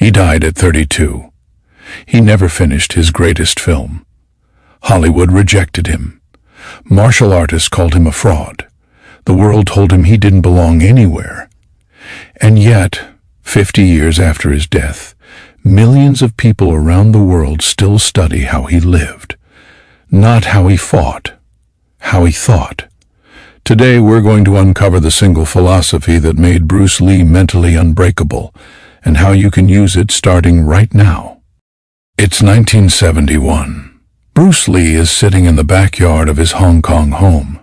He died at 32. He never finished his greatest film. Hollywood rejected him. Martial artists called him a fraud. The world told him he didn't belong anywhere. And yet, 50 years after his death, millions of people around the world still study how he lived. Not how he fought, how he thought. Today we're going to uncover the single philosophy that made Bruce Lee mentally unbreakable, and how you can use it starting right now. It's 1971. Bruce Lee is sitting in the backyard of his Hong Kong home.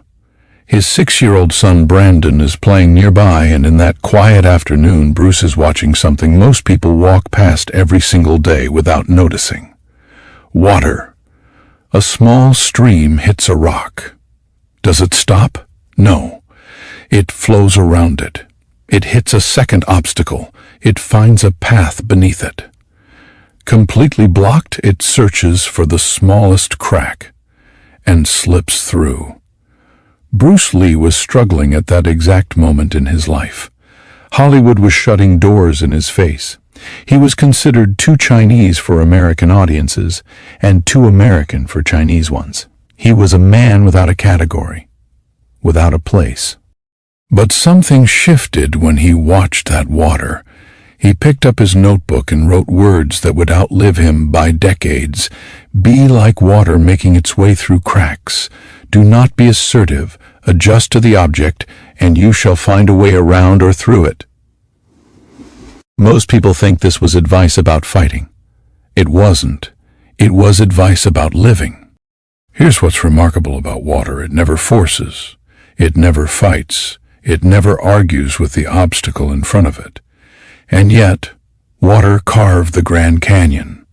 His 6-year-old son Brandon is playing nearby, and in that quiet afternoon, Bruce is watching something most people walk past every single day without noticing. Water. A small stream hits a rock. Does it stop? No. It flows around it. It hits a second obstacle. It finds a path beneath it. Completely blocked, it searches for the smallest crack and slips through. Bruce Lee was struggling at that exact moment in his life. Hollywood was shutting doors in his face. He was considered too Chinese for American audiences and too American for Chinese ones. He was a man without a category, without a place. But something shifted when he watched that water. He picked up his notebook and wrote words that would outlive him by decades. Be like water making its way through cracks. Do not be assertive. Adjust to the object, and you shall find a way around or through it. Most people think this was advice about fighting. It wasn't. It was advice about living. Here's what's remarkable about water. It never forces. It never fights. It never argues with the obstacle in front of it. And yet, water carved the Grand Canyon.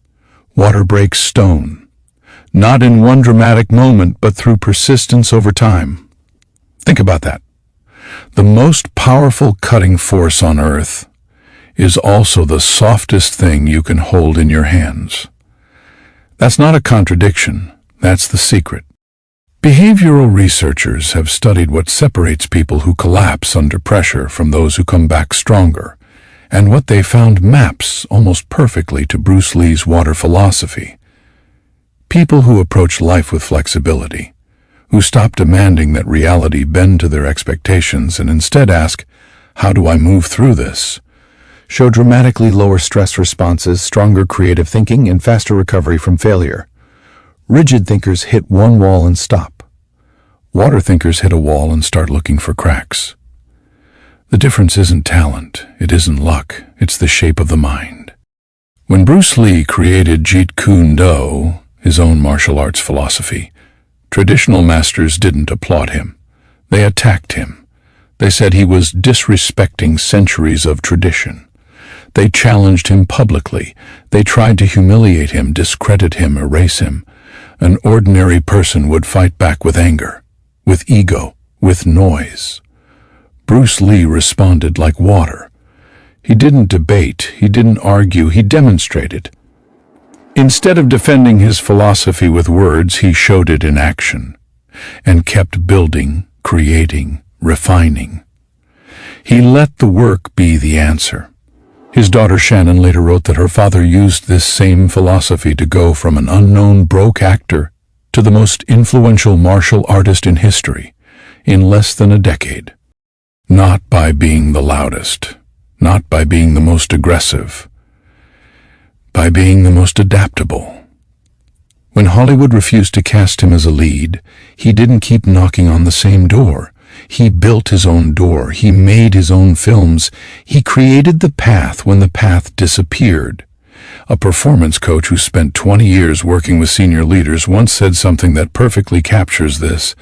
Water breaks stone. Not in one dramatic moment, but through persistence over time. Think about that. The most powerful cutting force on earth is also the softest thing you can hold in your hands. That's not a contradiction. That's the secret. Behavioral researchers have studied what separates people who collapse under pressure from those who come back stronger, and what they found maps almost perfectly to Bruce Lee's water philosophy. People who approach life with flexibility, who stop demanding that reality bend to their expectations and instead ask, how do I move through this? Show dramatically lower stress responses, stronger creative thinking, and faster recovery from failure. Rigid thinkers hit one wall and stop. Water thinkers hit a wall and start looking for cracks. The difference isn't talent, it isn't luck, it's the shape of the mind. When Bruce Lee created Jeet Kune Do, his own martial arts philosophy, traditional masters didn't applaud him. They attacked him. They said he was disrespecting centuries of tradition. They challenged him publicly. They tried to humiliate him, discredit him, erase him. An ordinary person would fight back with anger, with ego, with noise. Bruce Lee responded like water. He didn't debate, he didn't argue, he demonstrated. Instead of defending his philosophy with words, he showed it in action, and kept building, creating, refining. He let the work be the answer. His daughter Shannon later wrote that her father used this same philosophy to go from an unknown broke actor to the most influential martial artist in history in less than a decade. Not by being the loudest, not by being the most aggressive, by being the most adaptable. When Hollywood refused to cast him as a lead, he didn't keep knocking on the same door. He built his own door. He made his own films. He created the path when the path disappeared. A performance coach who spent 20 years working with senior leaders once said something that perfectly captures this.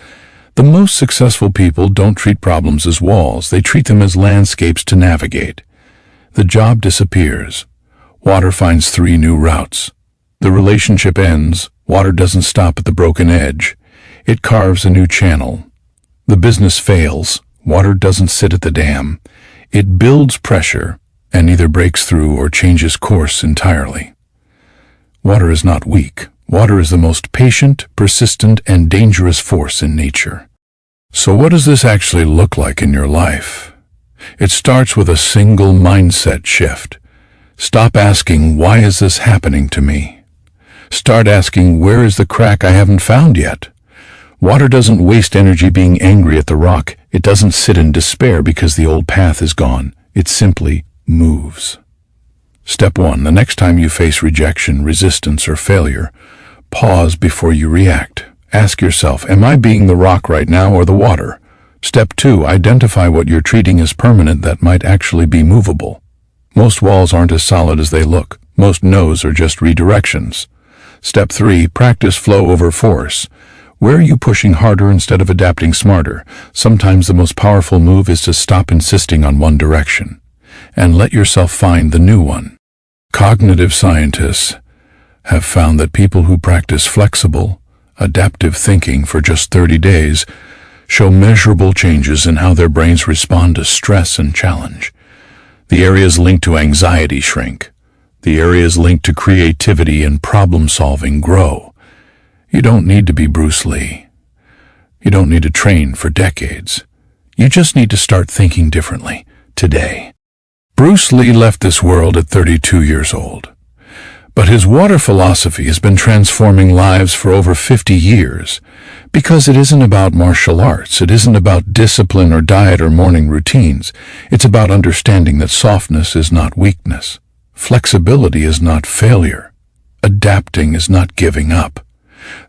The most successful people don't treat problems as walls. They treat them as landscapes to navigate. The job disappears. Water finds 3 new routes. The relationship ends. Water doesn't stop at the broken edge. It carves a new channel. The business fails. Water doesn't sit at the dam. It builds pressure and either breaks through or changes course entirely. Water is not weak. Water is the most patient, persistent, and dangerous force in nature. So what does this actually look like in your life? It starts with a single mindset shift. Stop asking, why is this happening to me? Start asking, where is the crack I haven't found yet? Water doesn't waste energy being angry at the rock. It doesn't sit in despair because the old path is gone. It simply moves. Step 1. The next time you face rejection, resistance, or failure, pause before you react. Ask yourself, am I being the rock right now or the water? Step 2. Identify what you're treating as permanent that might actually be movable. Most walls aren't as solid as they look. Most no's are just redirections. Step 3. Practice flow over force. Where are you pushing harder instead of adapting smarter? Sometimes the most powerful move is to stop insisting on one direction and let yourself find the new one. Cognitive scientists have found that people who practice flexible, adaptive thinking for just 30 days show measurable changes in how their brains respond to stress and challenge. The areas linked to anxiety shrink. The areas linked to creativity and problem-solving grow. You don't need to be Bruce Lee. You don't need to train for decades. You just need to start thinking differently today. Bruce Lee left this world at 32 years old. But his water philosophy has been transforming lives for over 50 years because it isn't about martial arts. It isn't about discipline or diet or morning routines. It's about understanding that softness is not weakness. Flexibility is not failure. Adapting is not giving up.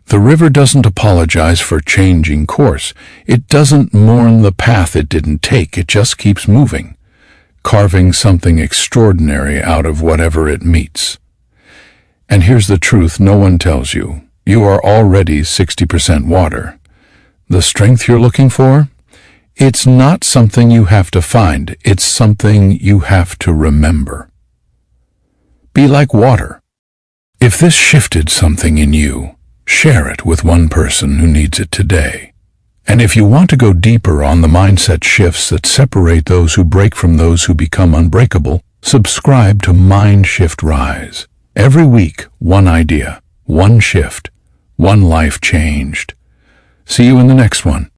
The river doesn't apologize for changing course. It doesn't mourn the path it didn't take. It just keeps moving, carving something extraordinary out of whatever it meets. And here's the truth no one tells you. You are already 60% water. The strength you're looking for? It's not something you have to find. It's something you have to remember. Be like water. If this shifted something in you, share it with one person who needs it today. And if you want to go deeper on the mindset shifts that separate those who break from those who become unbreakable, subscribe to Mind Shift Rise. Every week, one idea, one shift, one life changed. See you in the next one.